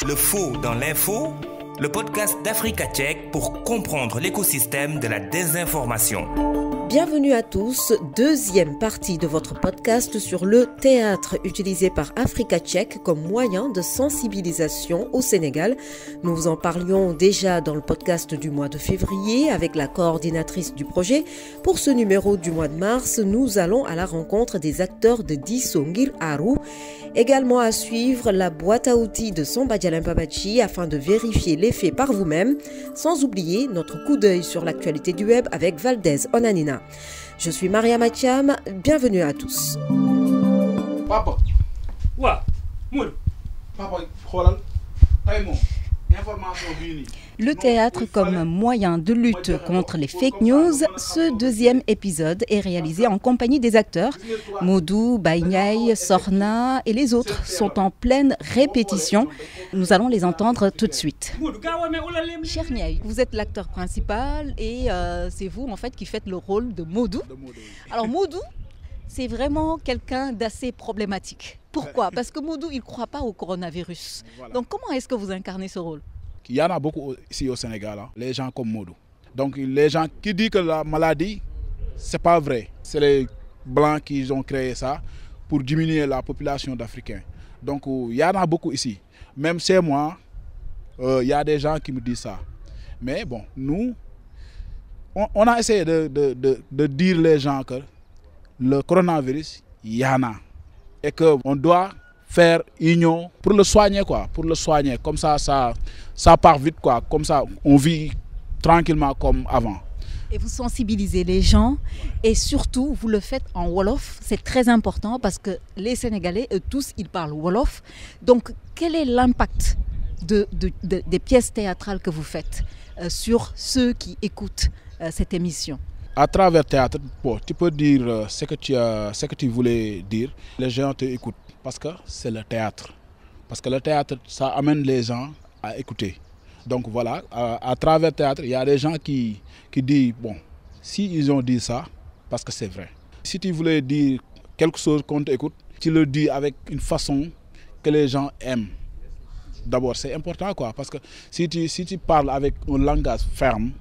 Le faux dans l'info, le podcast d'Africa Tchèque pour comprendre l'écosystème de la désinformation. Bienvenue à tous, deuxième partie de votre podcast sur le théâtre utilisé par Africa Tchèque comme moyen de sensibilisation au Sénégal. Nous vous en parlions déjà dans le podcast du mois de février avec la coordinatrice du projet. Pour ce numéro du mois de mars, nous allons à la rencontre des acteurs de Disongir Aru. Également à suivre la boîte à outils de Samba Dialim-Pabachi afin de vérifier les faits par vous-même, sans oublier notre coup d'œil sur l'actualité du web avec Valdez Onanina. Je suis Maria Mathiam, bienvenue à tous. Papa. Wa, Moul. Papa, xoolal tey moom information bii nii. Le théâtre comme moyen de lutte contre les fake news, ce deuxième épisode est réalisé en compagnie des acteurs. Modou, Baïniaï, Sorna et les autres sont en pleine répétition. Nous allons les entendre tout de suite. Cher Niaï, vous êtes l'acteur principal et c'est vous en fait qui faites le rôle de Modou. Alors Modou, c'est vraiment quelqu'un d'assez problématique. Pourquoi? Parce que Modou, il ne croit pas au coronavirus. Donc comment est-ce que vous incarnez ce rôle? Il y en a beaucoup ici au Sénégal, hein, les gens comme Modou. Donc les gens qui disent que la maladie, c'est pas vrai. C'est les Blancs qui ont créé ça pour diminuer la population d'Africains. Donc il y en a beaucoup ici. Même chez moi, il y a des gens qui me disent ça. Mais bon, nous, on a essayé de dire les gens que le coronavirus, il y en a. Et qu'on doit faire union pour le soigner, quoi. Pour le soigner. Comme ça part vite, quoi. Comme ça, on vit tranquillement comme avant. Et vous sensibilisez les gens et surtout, vous le faites en Wolof. C'est très important parce que les Sénégalais, eux tous, ils parlent Wolof. Donc, quel est l'impact des pièces théâtrales que vous faites sur ceux qui écoutent cette émission? À travers le théâtre, bon, tu peux dire ce que tu voulais dire. Les gens te écoutent parce que c'est le théâtre. Parce que le théâtre, ça amène les gens à écouter. Donc voilà, à travers le théâtre, il y a des gens qui disent, bon, s'ils ont dit ça, parce que c'est vrai. Si tu voulais dire quelque chose qu'on t'écoute, tu le dis avec une façon que les gens aiment. D'abord, c'est important, quoi, parce que si tu parles avec un langage ferme,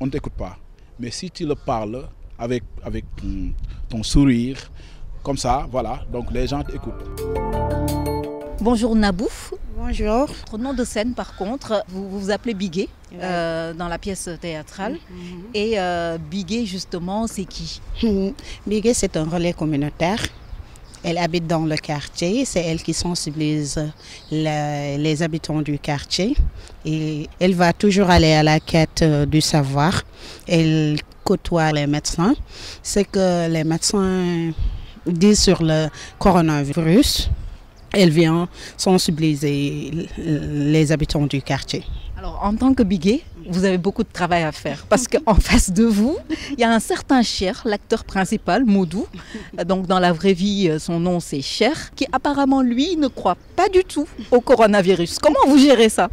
on ne t'écoute pas. Mais si tu le parles avec ton sourire, comme ça, voilà, donc les gens t'écoutent. Bonjour Nabouf. Bonjour. Votre nom de scène, par contre, vous vous appelez Bigué dans la pièce théâtrale. Et Bigué, justement, c'est qui? Bigué, c'est un relais communautaire. Elle habite dans le quartier, c'est elle qui sensibilise les habitants du quartier. Et elle va toujours aller à la quête du savoir. Elle côtoie les médecins. Ce que les médecins disent sur le coronavirus, elle vient sensibiliser les habitants du quartier. Alors, en tant que Bigué, vous avez beaucoup de travail à faire parce qu'en face de vous, il y a un certain Cher, l'acteur principal, Modou. Donc, dans la vraie vie, son nom c'est Cher, qui apparemment, lui, ne croit pas du tout au coronavirus. Comment vous gérez ça?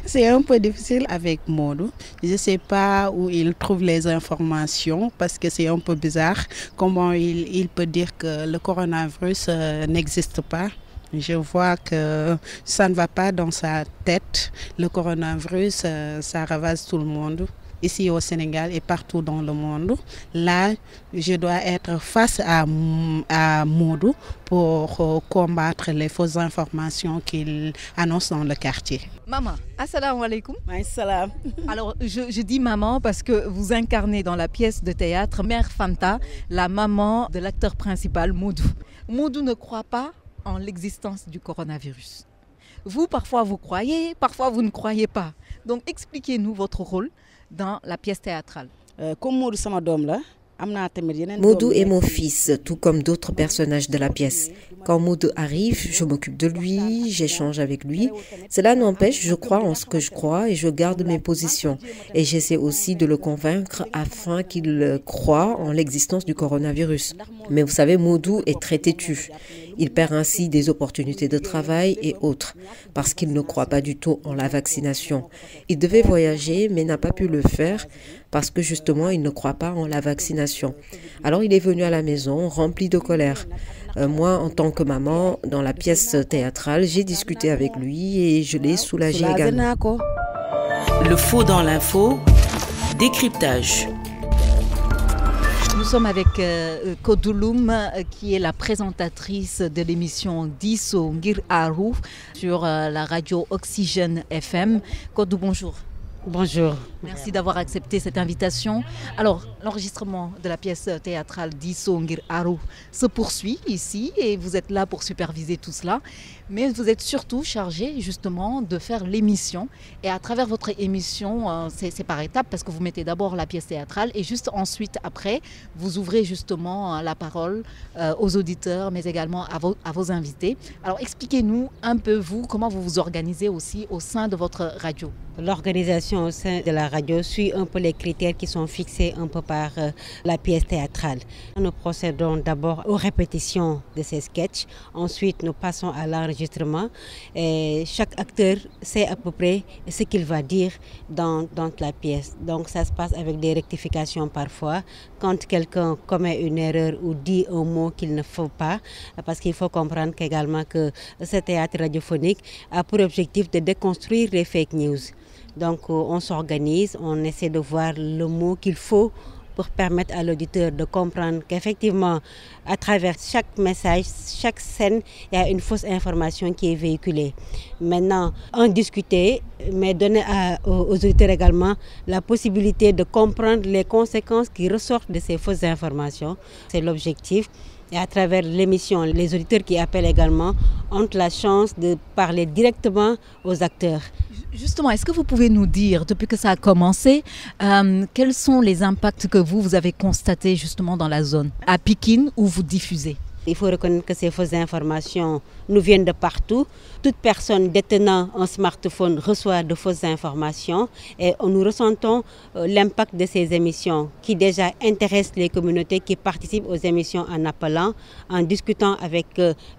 C'est un peu difficile avec Modou. Je ne sais pas où il trouve les informations parce que c'est un peu bizarre. Comment il peut dire que le coronavirus n'existe pas? Je vois que ça ne va pas dans sa tête. Le coronavirus, ça ravage tout le monde, ici au Sénégal et partout dans le monde. Là, je dois être face à Modou pour combattre les fausses informations qu'il annonce dans le quartier. Maman, assalamu alaikum. Salam. Alors, je dis maman parce que vous incarnez dans la pièce de théâtre Mère Fanta, la maman de l'acteur principal, Modou. Modou ne croit pas en l'existence du coronavirus. Vous, parfois, vous croyez, parfois, vous ne croyez pas. Donc, expliquez-nous votre rôle dans la pièce théâtrale. Comme Modou, c'est ma dame là. Modou est mon fils, tout comme d'autres personnages de la pièce. Quand Modou arrive, je m'occupe de lui, j'échange avec lui. Cela n'empêche, je crois en ce que je crois et je garde mes positions. Et j'essaie aussi de le convaincre afin qu'il croie en l'existence du coronavirus. Mais vous savez, Modou est très têtu. Il perd ainsi des opportunités de travail et autres, parce qu'il ne croit pas du tout en la vaccination. Il devait voyager, mais n'a pas pu le faire, parce que justement, il ne croit pas en la vaccination. Alors, il est venu à la maison, rempli de colère. Moi, en tant que maman, dans la pièce théâtrale, j'ai discuté avec lui et je l'ai soulagé également. Le faux dans l'info, décryptage. Nous sommes avec Kodouloum, qui est la présentatrice de l'émission Diso Ngir Arou sur la radio Oxygène FM. Kodou, bonjour. Bonjour. Merci d'avoir accepté cette invitation. Alors, l'enregistrement de la pièce théâtrale Diso Ngir Arou se poursuit ici et vous êtes là pour superviser tout cela. Mais vous êtes surtout chargé justement de faire l'émission. Et à travers votre émission, c'est par étapes parce que vous mettez d'abord la pièce théâtrale et juste ensuite, après, vous ouvrez justement la parole aux auditeurs, mais également à vos invités. Alors, expliquez-nous un peu, vous, comment vous vous organisez aussi au sein de votre radio. L'organisation au sein de la radio suit un peu les critères qui sont fixés un peu par la pièce théâtrale. Nous procédons d'abord aux répétitions de ces sketchs. Ensuite, nous passons à l'enregistrement. Et chaque acteur sait à peu près ce qu'il va dire dans la pièce. Donc, ça se passe avec des rectifications parfois. Quand quelqu'un commet une erreur ou dit un mot qu'il ne faut pas, parce qu'il faut comprendre également que ce théâtre radiophonique a pour objectif de déconstruire les fake news. Donc on s'organise, on essaie de voir le mot qu'il faut pour permettre à l'auditeur de comprendre qu'effectivement, à travers chaque message, chaque scène, il y a une fausse information qui est véhiculée. Maintenant, en discuter, mais donner aux auditeurs également la possibilité de comprendre les conséquences qui ressortent de ces fausses informations. C'est l'objectif. Et à travers l'émission, les auditeurs qui appellent également ont la chance de parler directement aux acteurs. Justement, est-ce que vous pouvez nous dire, depuis que ça a commencé, quels sont les impacts que vous avez constatés justement dans la zone, à Pikine, où vous diffusez ? Il faut reconnaître que ces fausses informations nous viennent de partout. Toute personne détenant un smartphone reçoit de fausses informations et nous ressentons l'impact de ces émissions qui déjà intéressent les communautés qui participent aux émissions en appelant, en discutant avec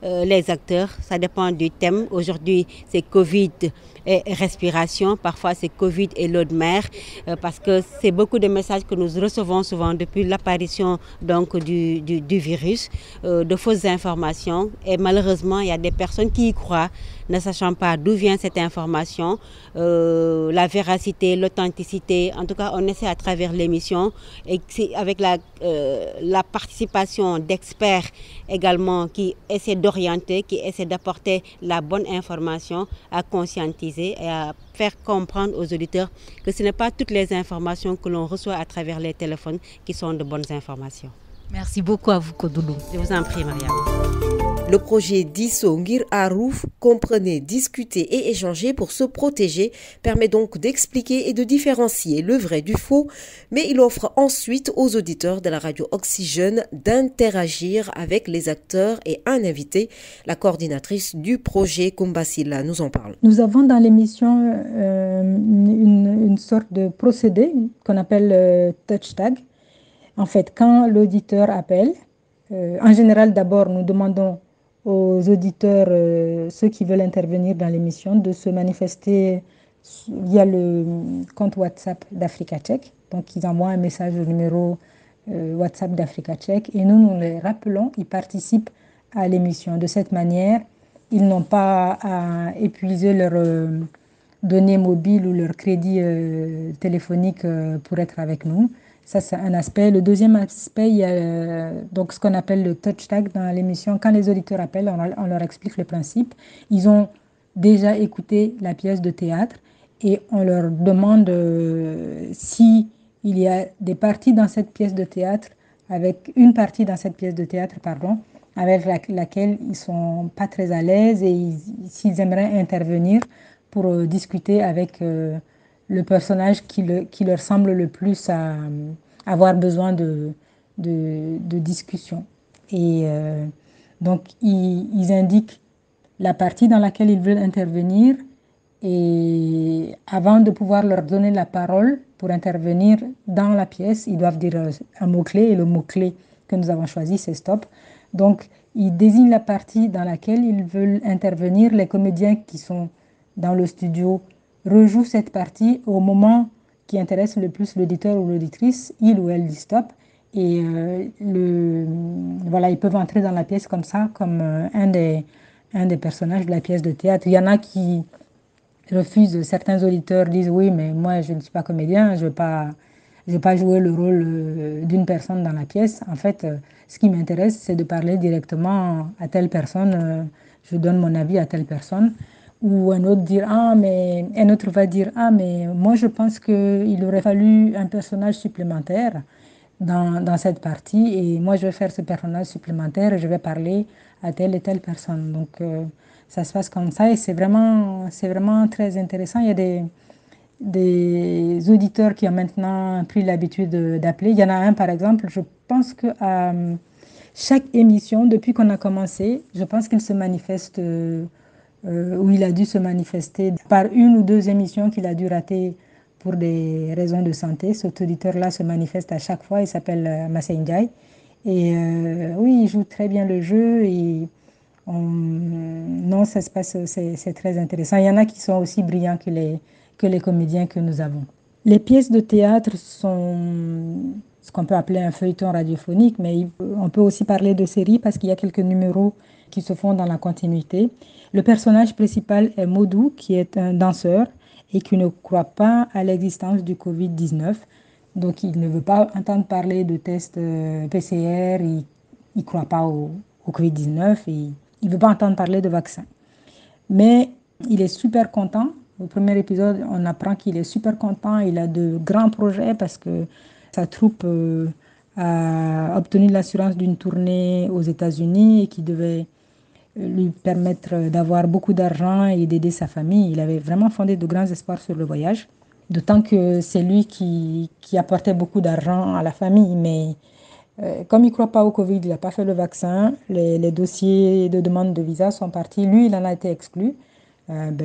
les acteurs. Ça dépend du thème. Aujourd'hui, c'est Covid et respiration. Parfois, c'est Covid et l'eau de mer parce que c'est beaucoup de messages que nous recevons souvent depuis l'apparition donc, du virus, de fausses informations. Et malheureusement, il y a des personnes qui y croient, ne sachant pas d'où vient cette information, la véracité, l'authenticité. En tout cas, on essaie à travers l'émission et avec la participation d'experts également qui essaient d'orienter, qui essaient d'apporter la bonne information, à conscientiser et à faire comprendre aux auditeurs que ce n'est pas toutes les informations que l'on reçoit à travers les téléphones qui sont de bonnes informations. Merci beaucoup à vous, Kodouloum. Je vous en prie, Mariam. Le projet Diso Ngir Arou comprenait discuter et échanger pour se protéger, permet donc d'expliquer et de différencier le vrai du faux, mais il offre ensuite aux auditeurs de la radio Oxygène d'interagir avec les acteurs et un invité. La coordinatrice du projet, Kumba Silla, nous en parle. Nous avons dans l'émission une sorte de procédé qu'on appelle touch tag. En fait, quand l'auditeur appelle, en général, d'abord, nous demandons aux auditeurs, ceux qui veulent intervenir dans l'émission, de se manifester via le compte WhatsApp d'Africa Tchèque. Donc, ils envoient un message au numéro WhatsApp d'Africa Tchèque et nous les rappelons, ils participent à l'émission. De cette manière, ils n'ont pas à épuiser leurs données mobiles ou leur crédit téléphonique pour être avec nous. Ça, c'est un aspect. Le deuxième aspect, il y a donc ce qu'on appelle le touch tag dans l'émission. Quand les auditeurs appellent, on leur explique le principe. Ils ont déjà écouté la pièce de théâtre et on leur demande s'il y a des parties dans cette pièce de théâtre, avec une partie dans cette pièce de théâtre, avec laquelle ils ne sont pas très à l'aise et s'ils aimeraient intervenir pour discuter avec le personnage qui leur semble le plus avoir besoin de discussion. Et donc, ils indiquent la partie dans laquelle ils veulent intervenir et avant de pouvoir leur donner la parole pour intervenir dans la pièce, ils doivent dire un mot-clé et le mot-clé que nous avons choisi, c'est « stop ». Donc, ils désignent la partie dans laquelle ils veulent intervenir. Les comédiens qui sont dans le studio rejouent cette partie au moment qui intéresse le plus l'auditeur ou l'auditrice. Il ou elle dit stop. Et voilà, ils peuvent entrer dans la pièce comme ça, comme un des personnages de la pièce de théâtre. Il y en a qui refusent, certains auditeurs disent oui, mais moi je ne suis pas comédien, je ne vais pas jouer le rôle d'une personne dans la pièce. En fait, ce qui m'intéresse, c'est de parler directement à telle personne, je donne mon avis à telle personne. Ou un autre va dire mais moi je pense qu'il aurait fallu un personnage supplémentaire dans cette partie, et moi je vais faire ce personnage supplémentaire et je vais parler à telle et telle personne. Donc ça se passe comme ça, et c'est vraiment très intéressant. Il y a des auditeurs qui ont maintenant pris l'habitude d'appeler. Il y en a un par exemple, je pense qu'à chaque émission depuis qu'on a commencé, je pense qu'il se manifeste où il a dû se manifester par une ou deux émissions qu'il a dû rater pour des raisons de santé. Cet auditeur-là se manifeste à chaque fois, il s'appelle Massé Ndiaye. Et oui, il joue très bien le jeu. Et non, ça se passe, c'est très intéressant. Il y en a qui sont aussi brillants que les comédiens que nous avons. Les pièces de théâtre sont ce qu'on peut appeler un feuilleton radiophonique, mais on peut aussi parler de séries parce qu'il y a quelques numéros qui se font dans la continuité. Le personnage principal est Modou, qui est un danseur et qui ne croit pas à l'existence du Covid-19. Donc, il ne veut pas entendre parler de tests PCR, il ne croit pas au Covid-19 et il ne veut pas entendre parler de vaccin. Mais il est super content. Au premier épisode, on apprend qu'il est super content. Il a de grands projets parce que sa troupe a obtenu l'assurance d'une tournée aux États-Unis et qui devait lui permettre d'avoir beaucoup d'argent et d'aider sa famille. Il avait vraiment fondé de grands espoirs sur le voyage, d'autant que c'est lui qui apportait beaucoup d'argent à la famille. Mais comme il ne croit pas au Covid, il n'a pas fait le vaccin, les dossiers de demande de visa sont partis. Lui, il en a été exclu,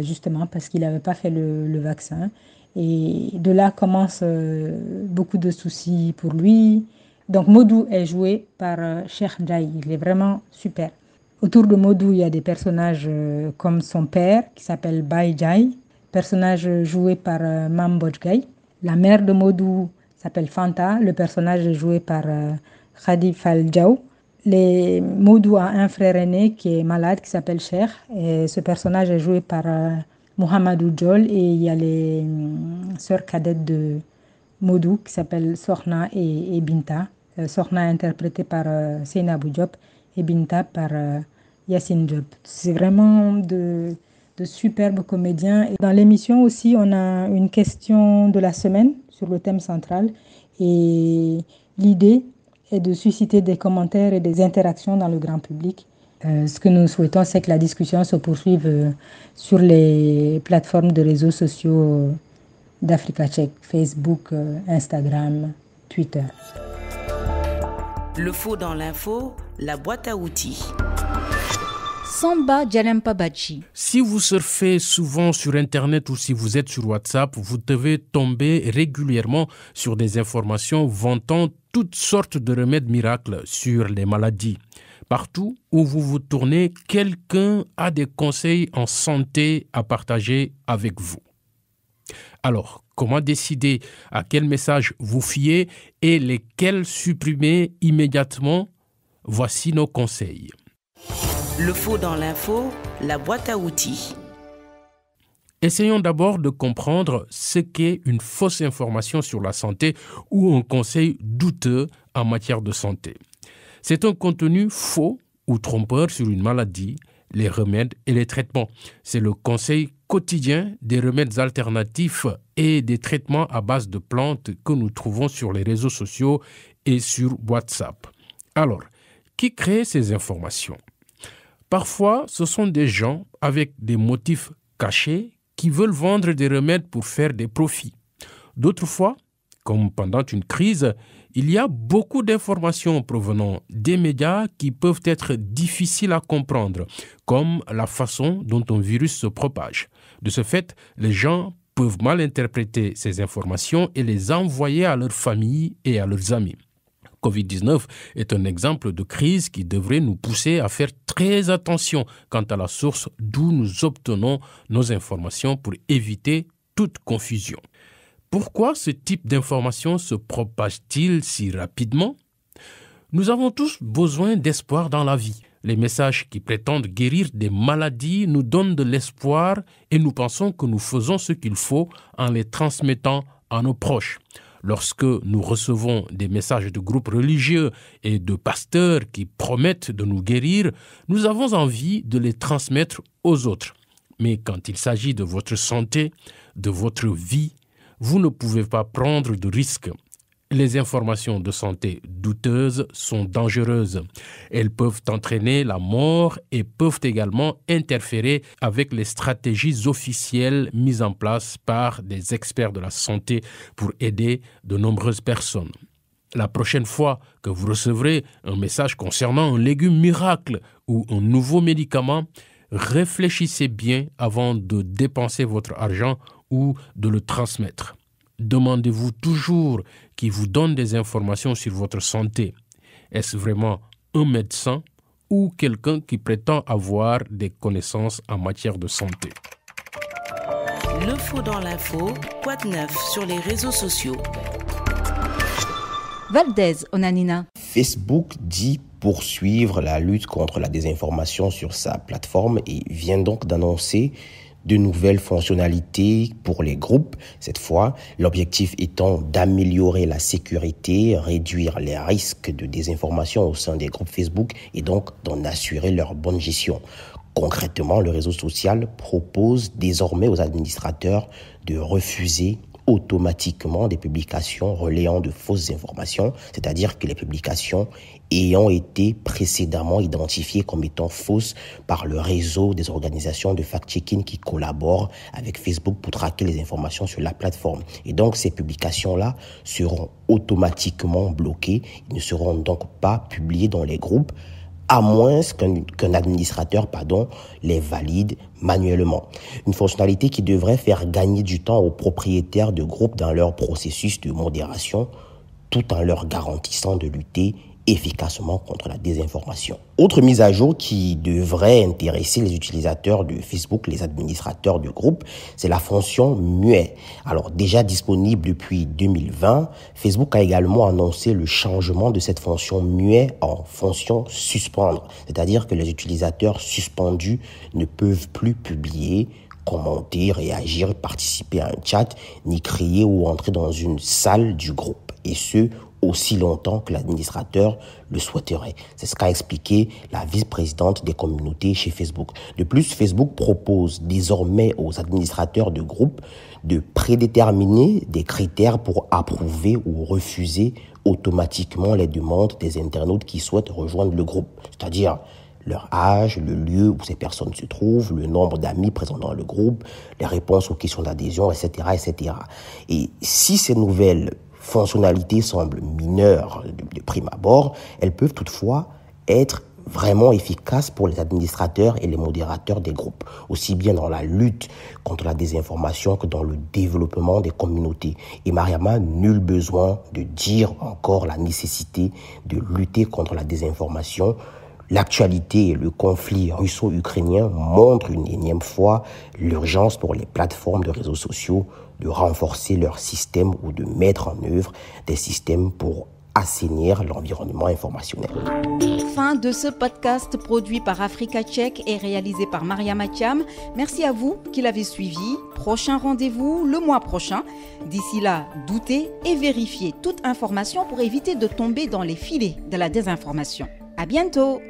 justement parce qu'il n'avait pas fait le vaccin. Et de là commencent beaucoup de soucis pour lui. Donc Modou est joué par Cheikh Ndiaye, il est vraiment super. Autour de Modou, il y a des personnages comme son père, qui s'appelle Baye Ndiaye, personnage joué par Mam Bojgay. La mère de Modou s'appelle Fanta, le personnage est joué par Khadi Faldiaou. Modou a un frère aîné qui est malade, qui s'appelle Cheikh, et ce personnage est joué par Mohamedou Diol. Et il y a les sœurs cadettes de Modou qui s'appellent Sorna et Binta. Sorna interprétée par Seynabou Diop et Binta par Yassine Diop. C'est vraiment de superbes comédiens. Et dans l'émission aussi, on a une question de la semaine sur le thème central. Et l'idée est de susciter des commentaires et des interactions dans le grand public. Ce que nous souhaitons, c'est que la discussion se poursuive sur les plateformes de réseaux sociaux d'Africa Tchèque, Facebook, Instagram, Twitter. Le faux dans l'info, la boîte à outils. Samba Djalempa Badji. Si vous surfez souvent sur Internet ou si vous êtes sur WhatsApp, vous devez tomber régulièrement sur des informations vantant toutes sortes de remèdes miracles sur les maladies. Partout où vous vous tournez, quelqu'un a des conseils en santé à partager avec vous. Alors, comment décider à quel message vous fiez et lesquels supprimer immédiatement? Voici nos conseils. Le faux dans l'info, la boîte à outils. Essayons d'abord de comprendre ce qu'est une fausse information sur la santé ou un conseil douteux en matière de santé. C'est un contenu faux ou trompeur sur une maladie, les remèdes et les traitements. C'est le conseil quotidien des remèdes alternatifs et des traitements à base de plantes que nous trouvons sur les réseaux sociaux et sur WhatsApp. Alors, qui crée ces informations? Parfois, ce sont des gens avec des motifs cachés qui veulent vendre des remèdes pour faire des profits. D'autres fois, comme pendant une crise, il y a beaucoup d'informations provenant des médias qui peuvent être difficiles à comprendre, comme la façon dont un virus se propage. De ce fait, les gens peuvent mal interpréter ces informations et les envoyer à leur famille et à leurs amis. Covid-19 est un exemple de crise qui devrait nous pousser à faire très attention quant à la source d'où nous obtenons nos informations pour éviter toute confusion. Pourquoi ce type d'information se propage-t-il si rapidement ? Nous avons tous besoin d'espoir dans la vie. Les messages qui prétendent guérir des maladies nous donnent de l'espoir et nous pensons que nous faisons ce qu'il faut en les transmettant à nos proches. Lorsque nous recevons des messages de groupes religieux et de pasteurs qui promettent de nous guérir, nous avons envie de les transmettre aux autres. Mais quand il s'agit de votre santé, de votre vie, vous ne pouvez pas prendre de risques. Les informations de santé douteuses sont dangereuses. Elles peuvent entraîner la mort et peuvent également interférer avec les stratégies officielles mises en place par des experts de la santé pour aider de nombreuses personnes. La prochaine fois que vous recevrez un message concernant un légume miracle ou un nouveau médicament, réfléchissez bien avant de dépenser votre argent ou de le transmettre. Demandez-vous toujours qui vous donne des informations sur votre santé. Est-ce vraiment un médecin ou quelqu'un qui prétend avoir des connaissances en matière de santé? Le faux dans l'info, quoi de neuf sur les réseaux sociaux? Valdez Onanina. Facebook dit poursuivre la lutte contre la désinformation sur sa plateforme et vient donc d'annoncer de nouvelles fonctionnalités pour les groupes. Cette fois, l'objectif étant d'améliorer la sécurité, réduire les risques de désinformation au sein des groupes Facebook et donc d'en assurer leur bonne gestion. Concrètement, le réseau social propose désormais aux administrateurs de refuser automatiquement des publications relayant de fausses informations, c'est-à-dire que les publications ayant été précédemment identifiées comme étant fausses par le réseau des organisations de fact-checking qui collaborent avec Facebook pour traquer les informations sur la plateforme. Et donc, ces publications-là seront automatiquement bloquées, ils ne seront donc pas publiées dans les groupes, à moins qu'un administrateur les valide manuellement. Une fonctionnalité qui devrait faire gagner du temps aux propriétaires de groupes dans leur processus de modération, tout en leur garantissant de lutter efficacement contre la désinformation. Autre mise à jour qui devrait intéresser les utilisateurs de Facebook, les administrateurs de groupes, c'est la fonction muet. Alors déjà disponible depuis 2020, Facebook a également annoncé le changement de cette fonction muet en fonction suspendre. C'est-à-dire que les utilisateurs suspendus ne peuvent plus publier, commenter, réagir, participer à un chat, ni créer ou entrer dans une salle du groupe. Et ce, aussi longtemps que l'administrateur le souhaiterait. C'est ce qu'a expliqué la vice-présidente des communautés chez Facebook. De plus, Facebook propose désormais aux administrateurs de groupes de prédéterminer des critères pour approuver ou refuser automatiquement les demandes des internautes qui souhaitent rejoindre le groupe. C'est-à-dire leur âge, le lieu où ces personnes se trouvent, le nombre d'amis présents dans le groupe, les réponses aux questions d'adhésion, etc., etc. Et si ces nouvelles fonctionnalités semblent mineures de prime abord, elles peuvent toutefois être vraiment efficaces pour les administrateurs et les modérateurs des groupes, aussi bien dans la lutte contre la désinformation que dans le développement des communautés. Et Mariama, nul besoin de dire encore la nécessité de lutter contre la désinformation. L'actualité et le conflit russo-ukrainien montrent une énième fois l'urgence pour les plateformes de réseaux sociaux de renforcer leur système ou de mettre en œuvre des systèmes pour assainir l'environnement informationnel. Fin de ce podcast produit par Africa Check et réalisé par Mariama Thiam. Merci à vous qui l'avez suivi. Prochain rendez-vous le mois prochain. D'ici là, doutez et vérifiez toute information pour éviter de tomber dans les filets de la désinformation. À bientôt!